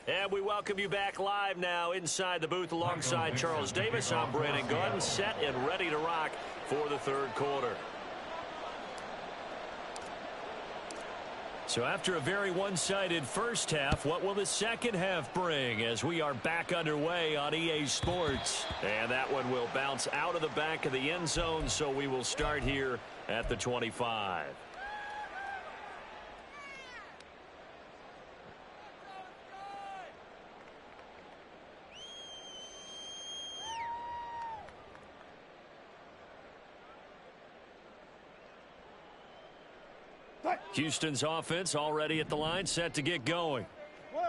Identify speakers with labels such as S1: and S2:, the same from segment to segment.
S1: And we welcome you back live now inside the booth alongside Charles Davis. I'm Brandon Gordon, set and ready to rock for the third quarter. So after a very one-sided first half, what will the second half bring as we are back underway on EA Sports? And that one will bounce out of the back of the end zone, so we will start here at the 25. Houston's offense already at the line, set to get going.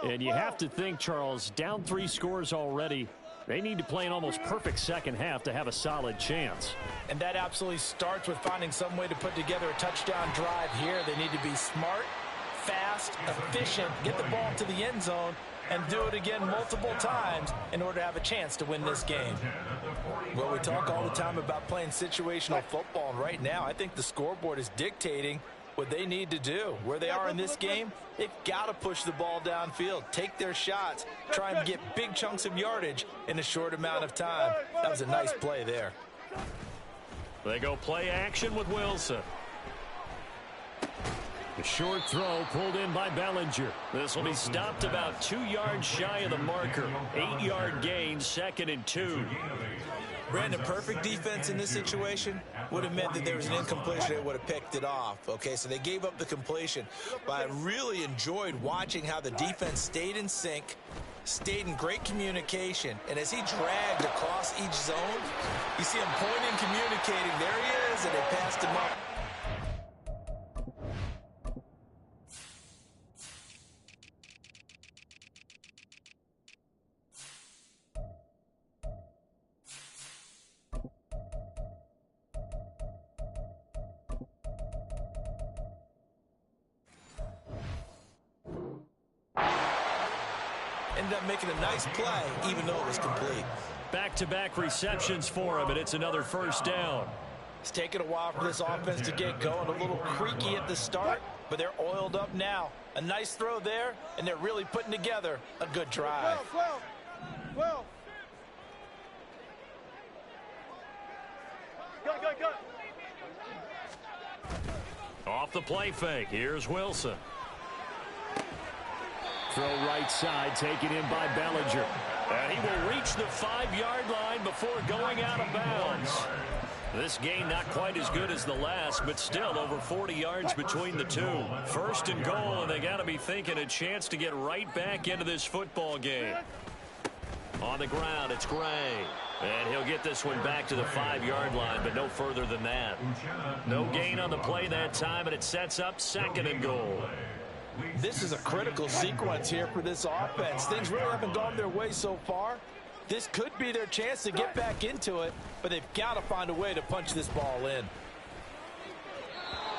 S2: And you have to think, Charles, down 3 scores already. They need to play an almost perfect second half to have a solid chance.
S3: And that absolutely starts with finding some way to put together a touchdown drive here. They need to be smart, fast, efficient, get the ball to the end zone, and do it again multiple times in order to have a chance to win this game. Well, we talk all the time about playing situational football, and right now I think the scoreboard is dictating what they need to do. Where they are in this game, they've got to push the ball downfield, take their shots, try and get big chunks of yardage in a short amount of time. That was a nice play there.
S1: They go play action with Wilson.
S2: The short throw pulled in by Bellinger.
S1: This will be stopped about 2 yards shy of the marker. 8-yard gain, 2nd and 2.
S3: Brandon, perfect defense in this situation would have meant that there was an incompletion. They would have picked it off. Okay, so they gave up the completion. But I really enjoyed watching how the defense stayed in sync, stayed in great communication. And as he dragged across each zone, you see him pointing, communicating. There he is, and they passed him up. Ended up making a nice play, even though it was complete.
S1: Back-to-back receptions for him, and it's another first down.
S3: It's taken a while for this offense to get going. A little creaky at the start, but they're oiled up now. A nice throw there, and they're really putting together a good drive.
S2: 12. Go.
S1: Off the play fake, here's Wilson.
S2: Throw right side, taken in by Bellinger.
S1: And he will reach the 5-yard line before going out of bounds. This gain not quite as good as the last, but still over 40 yards between the two. First and goal, and they got to be thinking a chance to get right back into this football game. On the ground, it's Gray. And he'll get this one back to the 5-yard line, but no further than that. No gain on the play that time, and it sets up 2nd and goal.
S3: This is a critical sequence here for this offense. Things really haven't gone their way so far. This could be their chance to get back into it, but they've got to find a way to punch this ball in.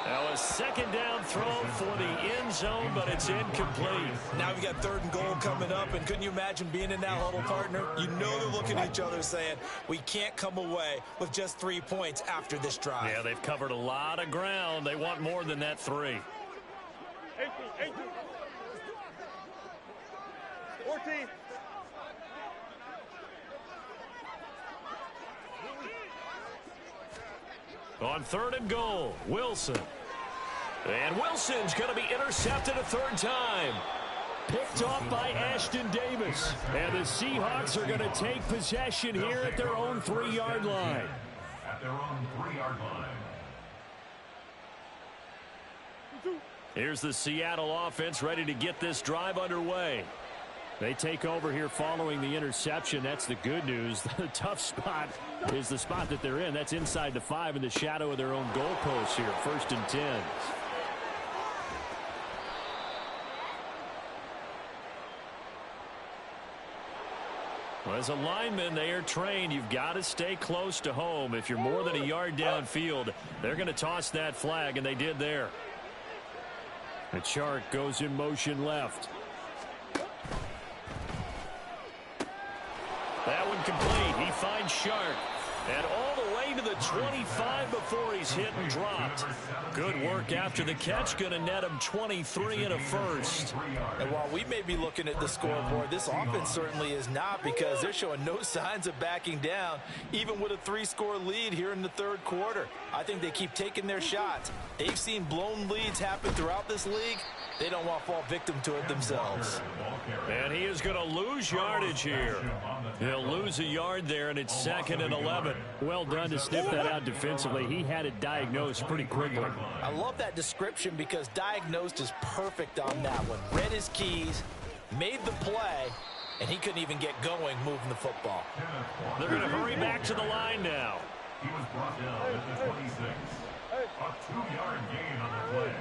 S1: Now a 2nd down throw for the end zone, but it's incomplete.
S3: Now we've got 3rd and goal coming up, and couldn't you imagine being in that huddle, partner? You know they're looking at each other saying, we can't come away with just 3 points after this drive.
S1: Yeah, they've covered a lot of ground. They want more than that 3.
S2: 18. 14.
S1: On 3rd and goal, Wilson. And Wilson's going to be intercepted a 3rd time.
S2: Picked off by Ashton Davis. And the Seahawks are going to take possession here at their own 3-yard line.
S4: At their own 3-yard line.
S1: Here's the Seattle offense ready to get this drive underway.
S2: They take over here following the interception. That's the good news. The tough spot is the spot that they're in. That's inside the 5 in the shadow of their own goalpost here. 1st and 10.
S1: Well, as a lineman, they are trained. You've got to stay close to home. If you're more than a yard downfield, they're going to toss that flag, and they did there.
S2: The Chark goes in motion left.
S1: That one complete. He finds Shark. And all the way to the 25 before he's hit and dropped. Good work after the catch. Going to net him 23 and a first.
S3: And while we may be looking at the scoreboard, this offense certainly is not, because they're showing no signs of backing down, even with a 3-score lead here in the third quarter. I think they keep taking their shots. They've seen blown leads happen throughout this league. They don't want to fall victim to it themselves.
S1: And he is going to lose yardage here. He'll lose a yard there, and it's 2nd and 11.
S2: Well done to sniff that out defensively. He had it diagnosed pretty quickly.
S3: I love that description, because diagnosed is perfect on that one. Read his keys, made the play, and he couldn't even get going moving the football.
S1: They're going to hurry back to the line now.
S4: He was brought down at the 26. A 2-yard gain on the play.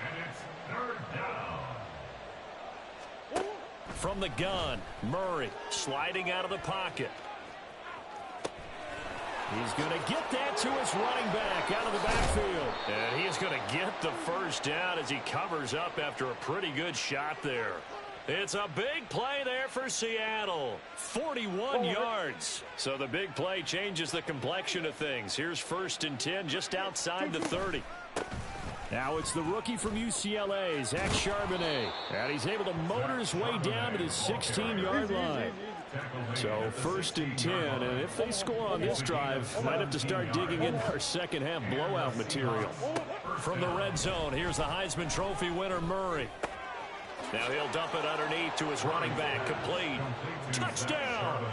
S4: And it's 3rd down.
S1: From the gun, Murray sliding out of the pocket.
S2: He's going to get that to his running back out of the backfield.
S1: And he's going to get the first down as he covers up after a pretty good shot there. It's a big play there for Seattle. 41 yards. So the big play changes the complexion of things. Here's 1st and 10 just outside the 30.
S2: Now it's the rookie from UCLA, Zach Charbonnet. And he's able to motor his way down to the 16-yard line. So 1st and 10, and if they score on this drive, might have to start digging in our second half blowout material.
S1: From the red zone, here's the Heisman Trophy winner, Murray. Now he'll dump it underneath to his running back, complete. Touchdown!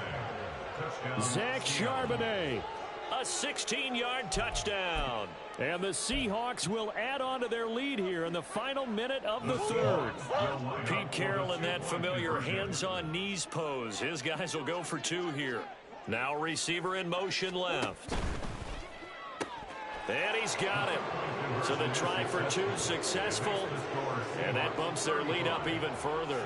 S2: Zach Charbonnet.
S1: A 16-yard touchdown.
S2: And the Seahawks will add on to their lead here in the final minute of the third.
S1: Pete Carroll in that familiar hands-on knees pose. His guys will go for 2 here. Now receiver in motion left. And he's got it. So the try for 2 successful. And that bumps their lead up even further.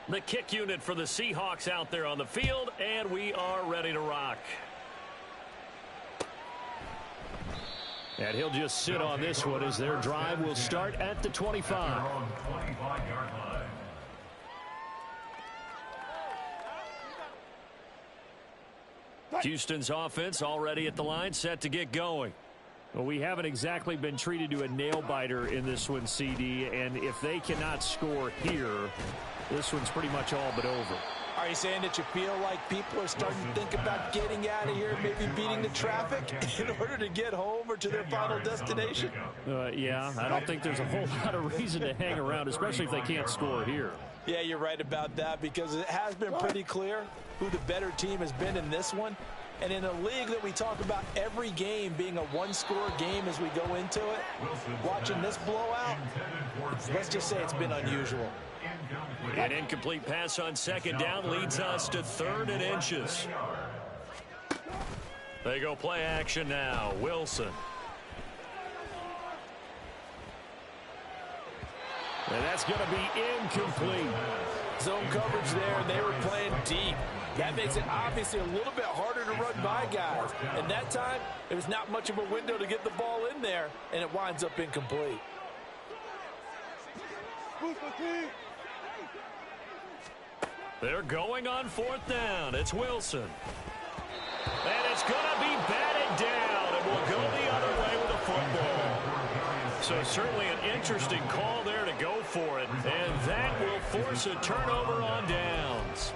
S1: The kick unit for the Seahawks out there on the field, and we are ready to rock.
S2: And he'll just sit on this one as their drive will start at the 25.
S1: Houston's offense already at the line, set to get going.
S2: Well, we haven't exactly been treated to a nail-biter in this one, CD, and if they cannot score here, this one's pretty much all but over.
S3: Are you saying that you feel like people are starting to think about getting out of here, maybe beating the traffic in order to get home or to their final destination?
S2: Yeah, I don't think there's a whole lot of reason to hang around, especially if they can't score here.
S3: Yeah, you're right about that, because it has been pretty clear who the better team has been in this one. And in a league that we talk about every game being a one-score game as we go into it, watching this blowout, let's just say it's been unusual.
S1: An incomplete pass on 2nd down leads us to 3rd and inches. They go play action now. Wilson.
S2: And that's going to be incomplete.
S3: Zone coverage there, and they were playing deep. That makes it obviously a little bit harder to run by guys. And that time, there was not much of a window to get the ball in there, and it winds up incomplete.
S1: They're going on 4th down. It's Wilson. And it's going to be batted down, and will go the other way with the football. So certainly an interesting call there to go for it, and that will force a turnover on downs.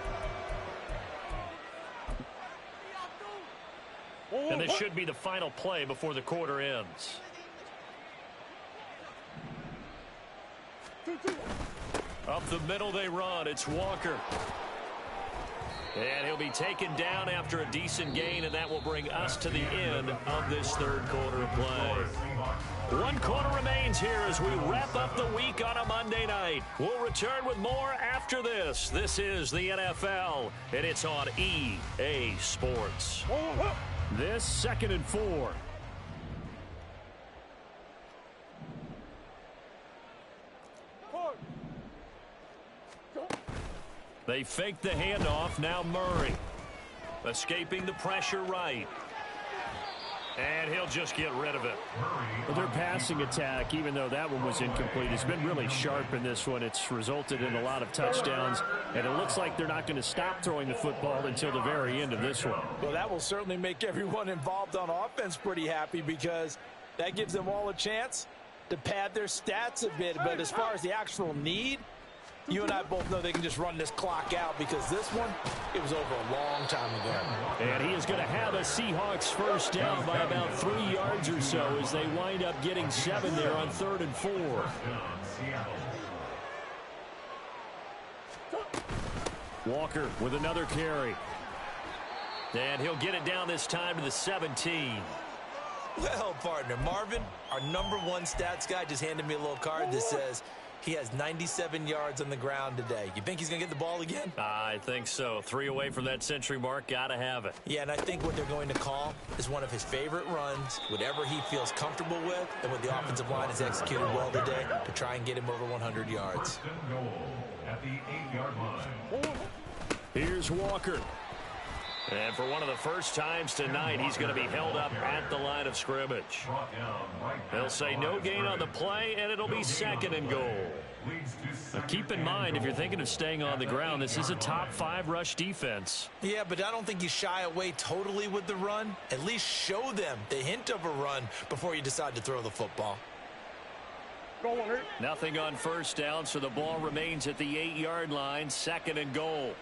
S1: And this should be the final play before the quarter ends. Up the middle they run. It's Walker. And he'll be taken down after a decent gain, and that will bring us to the end of this third quarter of play. 1 quarter remains here as we wrap up the week on a Monday night. We'll return with more after this. This is the NFL, and it's on EA Sports.
S2: This 2nd and 4.
S1: They fake the handoff. Now Murray escaping the pressure right. And he'll just get rid of it.
S2: Well, their passing attack, even though that one was incomplete, has been really sharp in this one. It's resulted in a lot of touchdowns, and it looks like they're not going to stop throwing the football until the very end of this one.
S3: Well, that will certainly make everyone involved on offense pretty happy because that gives them all a chance to pad their stats a bit. But as far as the actual need, you and I both know they can just run this clock out because this one, it was over a long time ago.
S2: And he is going to have a Seahawks first down by about 3 yards or so as they wind up getting 7 there on 3rd and 4. Walker with another carry.
S1: And he'll get it down this time to the 17.
S3: Well, partner, Marvin, our #1 stats guy, just handed me a little card that says he has 97 yards on the ground today. You think he's going to get the ball again?
S1: I think so. 3 away from that century mark. Got to have it.
S3: Yeah, and I think what they're going to call is one of his favorite runs, whatever he feels comfortable with, and what the offensive line has executed well today to try and get him over 100 yards.
S4: At the 8-yard line.
S2: Here's Walker.
S1: And for one of the first times tonight, he's going to be held up at the line of scrimmage. They'll say no gain on the play, and it'll be 2nd and goal.
S2: Now keep in mind, if you're thinking of staying on the ground, this is a top 5 rush defense.
S3: Yeah, but I don't think you shy away totally with the run. At least show them the hint of a run before you decide to throw the football.
S1: Nothing on first down, so the ball remains at the 8-yard line, 2nd and goal.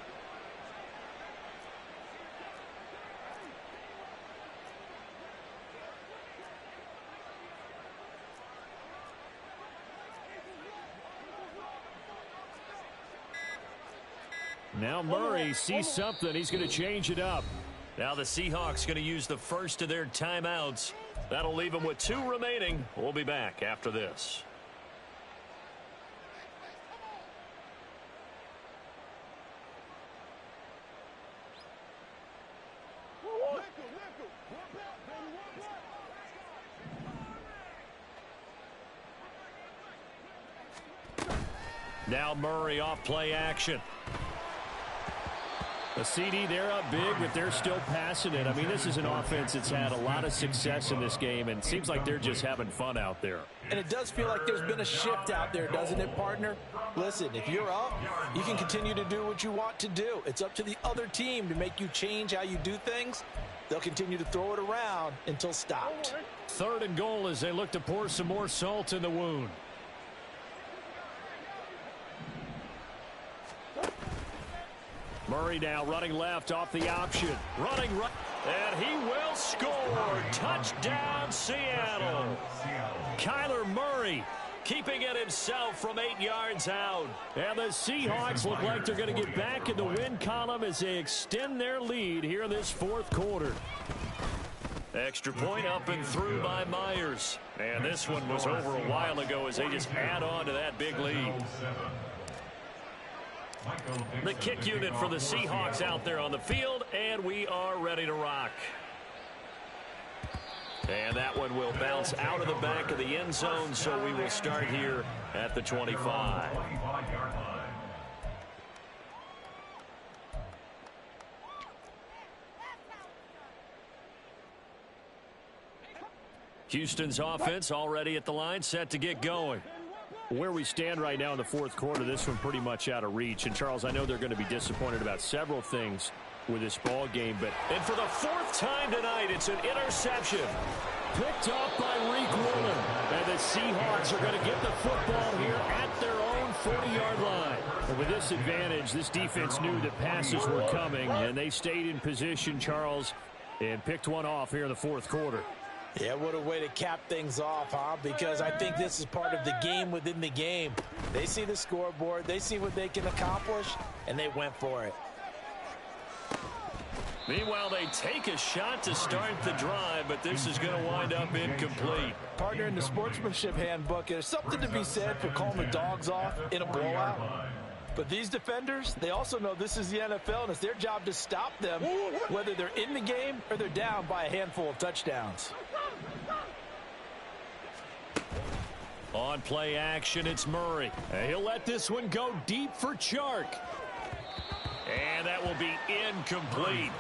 S2: Now Murray sees something. He's going to change it up.
S1: Now the Seahawks going to use the first of their timeouts. That'll leave them with 2 remaining. We'll be back after this. Now Murray off play action.
S2: A CD, they're up big, but they're still passing it. I mean, this is an offense that's had a lot of success in this game, and it seems like they're just having fun out there.
S3: And it does feel like there's been a shift out there, doesn't it, partner? Listen, if you're up, you can continue to do what you want to do. It's up to the other team to make you change how you do things. They'll continue to throw it around until stopped.
S2: 3rd and goal as they look to pour some more salt in the wound. Murray now running left off the option. Running right.
S1: And he will score. Touchdown, Seattle. Kyler Murray keeping it himself from 8 yards out.
S2: And the Seahawks look like they're going to get back in the win column as they extend their lead here in this 4th quarter.
S1: Extra point up and through by Myers. And this one was over a while ago as they just add on to that big lead. The kick unit for the Seahawks out there on the field, and we are ready to rock. And that one will bounce out of the back of the end zone, so we will start here at the 25. Houston's offense already at the line, set to get going.
S2: Where we stand right now in the 4th quarter, this one pretty much out of reach. And, Charles, I know they're going to be disappointed about several things with this ball game, but...
S1: And for the 4th time tonight, it's an interception.
S2: Picked off by Reek Woolen. And the Seahawks are going to get the football here at their own 40-yard line. And with this advantage, this defense knew that passes were coming, and they stayed in position, Charles, and picked one off here in the 4th quarter.
S3: Yeah, what a way to cap things off, huh? Because I think this is part of the game within the game. They see the scoreboard, they see what they can accomplish, and they went for it.
S1: Meanwhile, they take a shot to start the drive, but this is going to wind up incomplete.
S3: Partner, in the sportsmanship handbook, there's something to be said for calling the dogs off in a blowout. But these defenders, they also know this is the NFL, and it's their job to stop them, whether they're in the game or they're down by a handful of touchdowns.
S1: On play action, it's Murray.
S2: He'll let this one go deep for Chark.
S1: And that will be incomplete.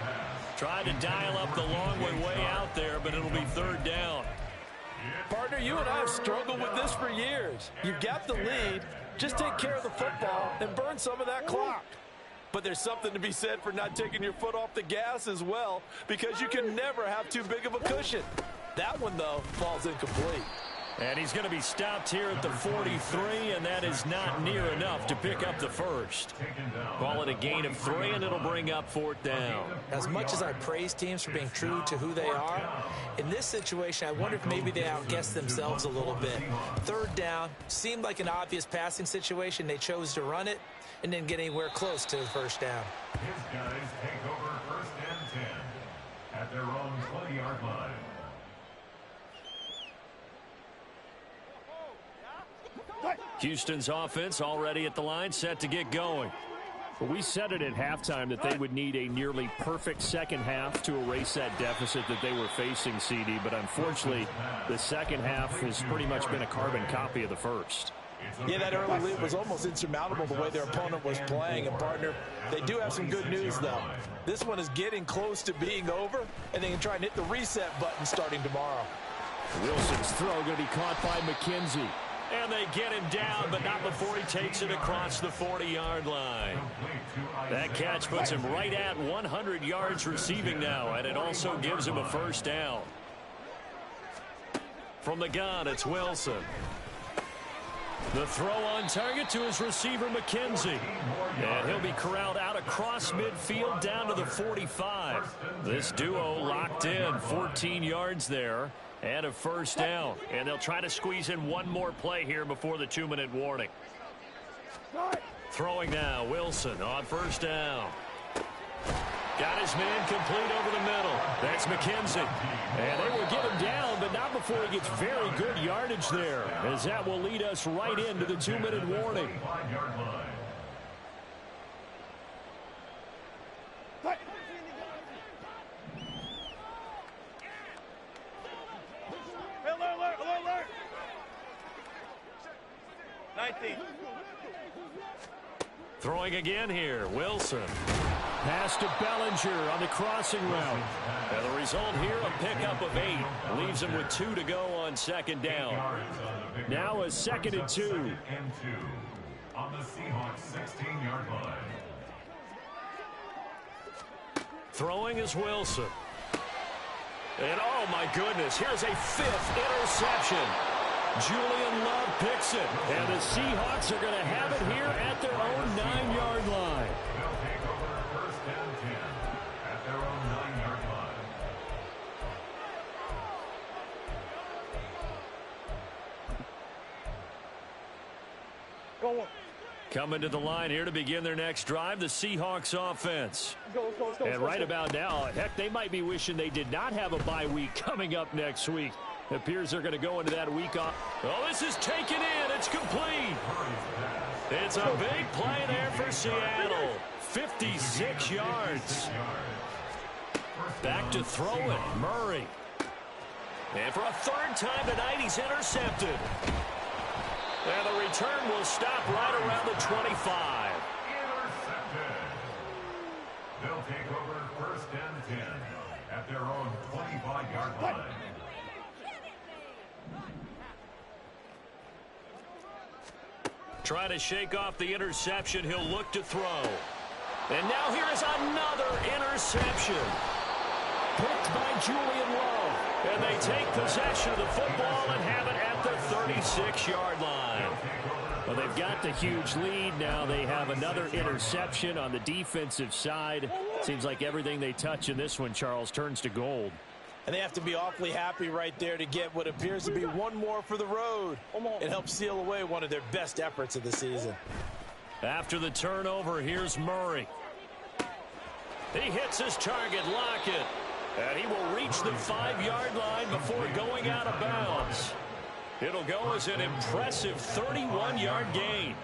S1: Tried to dial up the long way out there, but and it'll be third down.
S3: Partner, you and I have struggled with this for years. You've got the lead. Just take care of the football and burn some of that clock. But there's something to be said for not taking your foot off the gas as well, because you can never have too big of a cushion. That one, though, falls incomplete.
S1: And he's going to be stopped here at the 43, and that is not near enough to pick up the first. Call it a gain of 3, and it'll bring up fourth down.
S3: As much as I praise teams for being true to who they are, in this situation, I wonder if maybe they outguessed themselves a little bit. Third down seemed like an obvious passing situation. They chose to run it and didn't get anywhere close to the first down.
S4: His guys take over first and 10 at their own 20-yard line.
S1: Houston's offense already at the line, set to get going.
S2: Well, we said it at halftime that they would need a nearly perfect second half to erase that deficit that they were facing, CD. But unfortunately, the second half has pretty much been a carbon copy of the first.
S3: Yeah, that early lead was almost insurmountable the way their opponent was playing. And, partner, they do have some good news, though. This one is getting close to being over, and they can try and hit the reset button starting tomorrow.
S2: Wilson's throw going to be caught by McKenzie.
S1: And they get him down, but not before he takes it across the 40-yard line. That catch puts him right at 100 yards receiving now, and it also gives him a first down. From the gun, it's Wilson. The throw on target to his receiver, McKenzie. And he'll be corralled out across midfield down to the 45. This duo locked in, 14 yards there. And a first down. And they'll try to squeeze in one more play here before the 2-minute warning. Throwing now, Wilson on first down. Got his man complete over the middle. That's McKenzie. And they will get him down, but not before he gets very good yardage there, as that will lead us right into the 2-minute warning. Throwing again here, Wilson.
S2: Pass to Bellinger on the crossing route.
S1: And the result here, a pickup of 8. Leaves him with 2 to go on second down.
S2: Now a 2nd and 2.
S4: On the Seahawks 16-yard line.
S1: Throwing is Wilson. And oh my goodness, here's a 5th interception. Julian Love picks it.
S2: And the Seahawks are going to have it here at their own 9-yard line.
S4: They'll take over first and 10 at their own 9-yard line.
S5: Go on.
S1: Coming to the line here to begin their next drive, the Seahawks offense.
S2: And right about now, heck, they might be wishing they did not have a bye week coming up next week. It appears they're going to go into that week off.
S1: Oh, this is taken in. It's complete. It's a big play there for Seattle. 56 yards. Back to throw it, Murray. And for a 3rd time tonight, he's intercepted. And the return will stop right around the 25.
S4: Intercepted. They'll take over first and 10 at their own 25-yard line.
S1: Try to shake off the interception. He'll look to throw. And now here is another interception. Picked by Julian Love. And they take possession of the football and have it at the 36-yard line.
S2: Well, they've got the huge lead. Now they have another interception on the defensive side. Seems like everything they touch in this one, Charles, turns to gold.
S3: And they have to be awfully happy right there to get what appears to be one more for the road. It helps seal away one of their best efforts of the season.
S1: After the turnover, here's Murray. He hits his target, Lockett. And he will reach the 5-yard line before going out of bounds. It'll go as an impressive 31-yard gain.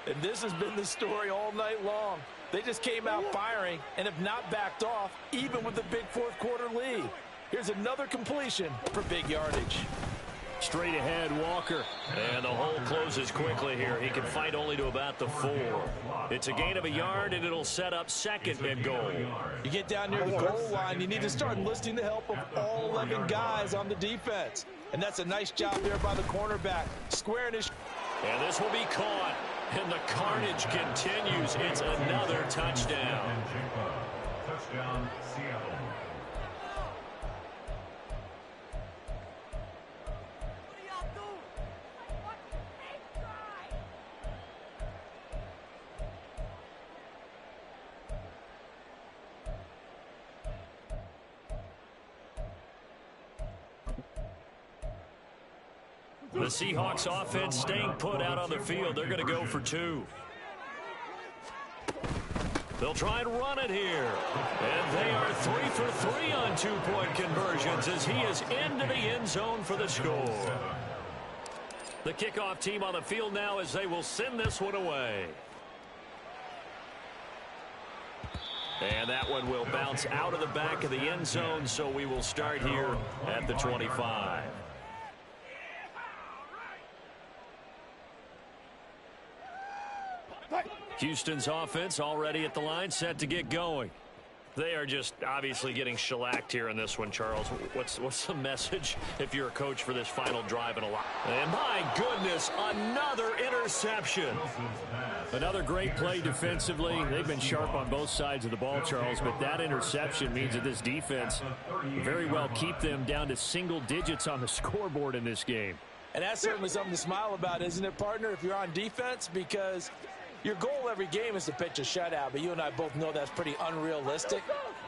S3: And this has been the story all night long. They just came out firing and have not backed off, even with the big 4th quarter lead. Here's another completion for big yardage.
S2: Straight ahead, Walker.
S1: And the hole closes quickly here. He can fight only to about the 4. It's a gain of a yard, and it'll set up 2nd and goal.
S3: You get down near the goal line, you need to start enlisting the help of all 11 guys on the defense. And that's a nice job there by the cornerback. Squaring his...
S1: And this will be caught. And the carnage continues. It's another touchdown.
S4: Touchdown, Seattle.
S1: The Seahawks offense staying put out on the field. They're going to go for 2. They'll try and run it here. And they are 3 for 3 on 2-point conversions as he is into the end zone for the score. The kickoff team on the field now as they will send this one away. And that one will bounce out of the back of the end zone, so we will start here at the 25. Houston's offense already at the line, set to get going. They are just obviously getting shellacked here in this one, Charles. What's the message if you're a coach for this final drive in a lot? And my goodness, another interception.
S2: Another great play defensively. They've been sharp on both sides of the ball, Charles, but that interception means that this defense very well keep them down to single digits on the scoreboard in this game.
S3: And that's certainly something to smile about, isn't it, partner, if you're on defense? Because your goal every game is to pitch a shutout, but you and I both know that's pretty unrealistic.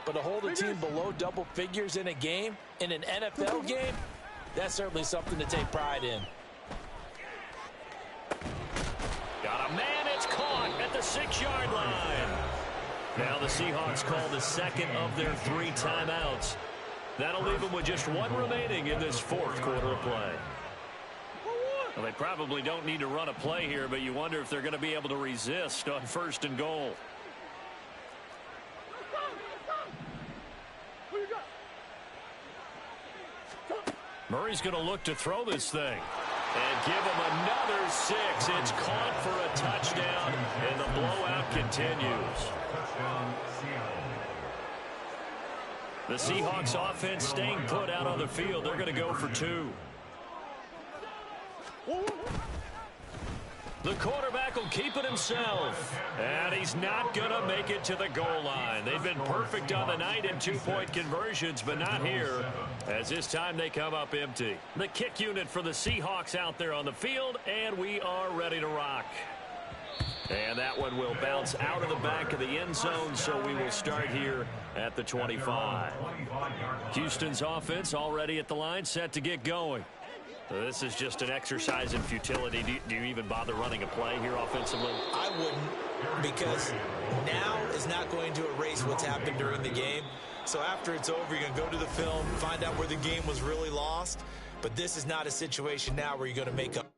S3: But to hold a team below double figures in a game, in an NFL game, that's certainly something to take pride in.
S1: Got a man, it's caught at the 6-yard line. Now the Seahawks call the second of their 3 timeouts. That'll leave them with just 1 remaining in this 4th quarter of play. Well, they probably don't need to run a play here, but you wonder if they're going to be able to resist on 1st and goal. Murray's going to look to throw this thing. And give him another 6. It's caught for a touchdown, and the blowout continues. The Seahawks offense staying put out on the field. They're going to go for 2. The quarterback will keep it himself. And he's not going to make it to the goal line. They've been perfect on the night in 2-point conversions, but not here, as this time they come up empty. The kick unit for the Seahawks out there on the field, and we are ready to rock. And that one will bounce out of the back of the end zone, so we will start here at the 25. Houston's offense already at the line, set to get going. This is just an exercise in futility. Do you even bother running a play here offensively?
S3: I wouldn't, because now is not going to erase what's happened during the game. So after it's over, you're going to go to the film, find out where the game was really lost. But this is not a situation now where you're going to make up.